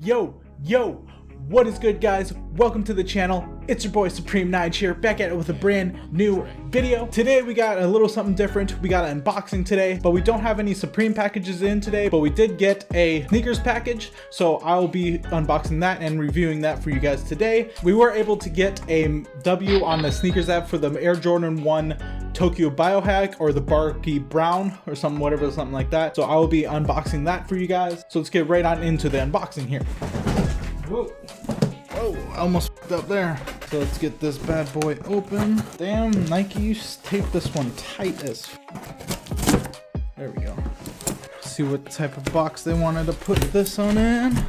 Yo, what is good, guys? Welcome to the channel. It's your boy Supreme Nige here, back at it with a brand new video. Today we got a little something different. We got an unboxing today, but we don't have any Supreme packages in today, but we did get a sneakers package, so I'll be unboxing that and reviewing that for you guys today. We were able to get a W on the sneakers app for the Air Jordan 1 Tokyo BioHack or the Barky Brown or something like that. So I will be unboxing that for you guys. So let's get right on into the unboxing here. Whoa. Oh, I almost f***ed up there. So let's get this bad boy open. Damn, Nike, you taped this one tight as f. There we go. See what type of box they wanted to put this one in.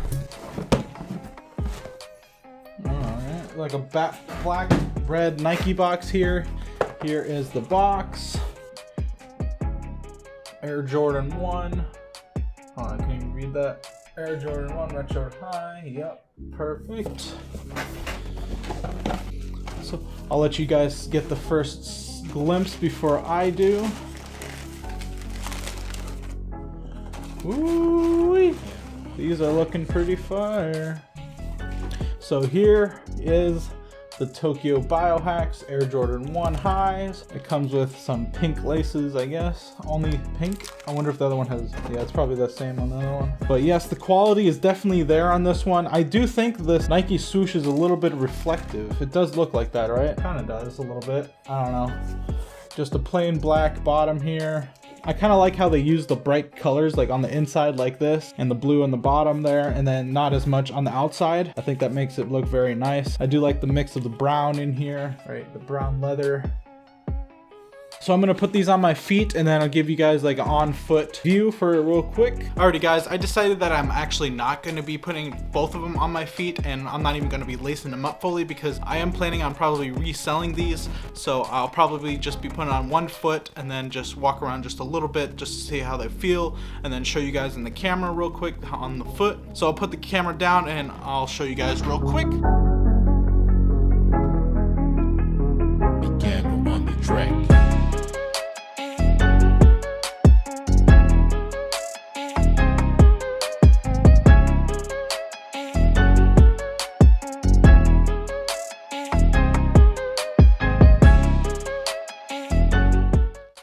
Alright, like a black red Nike box here. Here is the box. Air Jordan 1. Hold on, can you read that? Air Jordan 1 Retro High. Yep, perfect. So I'll let you guys get the first glimpse before I do. Ooh, these are looking pretty fire. So here is the Tokyo BioHacks Air Jordan 1 highs. It comes with some pink laces, I guess. Only pink. I wonder if the other one has, yeah, it's probably the same on the other one. But yes, the quality is definitely there on this one. I do think this Nike swoosh is a little bit reflective. It does look like that, right? Kind of does a little bit. I don't know. Just a plain black bottom here. I kind of like how they use the bright colors like on the inside like this and the blue on the bottom there, and then not as much on the outside. I think that makes it look very nice. I do like the mix of the brown in here, right? The brown leather. So I'm gonna put these on my feet and then I'll give you guys like an on foot view for real quick. Alrighty guys, I decided that I'm actually not gonna be putting both of them on my feet, and I'm not even gonna be lacing them up fully because I am planning on probably reselling these. So I'll probably just be putting on one foot and then just walk around just a little bit just to see how they feel, and then show you guys in the camera real quick on the foot. So I'll put the camera down and I'll show you guys real quick. Begin on the track.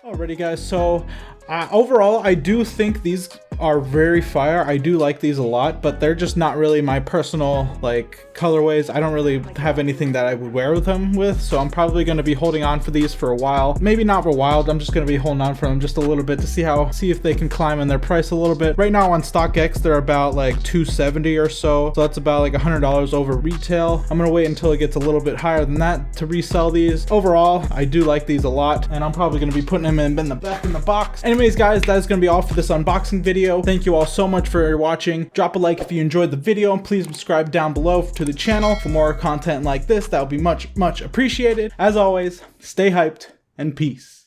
Alrighty guys, so overall I do think these are very fire. I do like these a lot, but they're just not really my personal like colorways. I don't really have anything that I would wear them with, so I'm probably going to be holding on for these for a while. Maybe not for a while, I'm just going to be holding on for them just a little bit to see if they can climb in their price a little bit. Right now on StockX they're about like $270 or so that's about like $100 over retail. I'm gonna wait until it gets a little bit higher than that to resell these. Overall I do like these a lot, and I'm probably going to be putting them in the back in the box. Anyways guys, that is going to be all for this unboxing video. Thank you all so much for watching. Drop a like if you enjoyed the video, and please subscribe down below to the channel for more content like this. That would be much appreciated. As always, stay hyped and peace.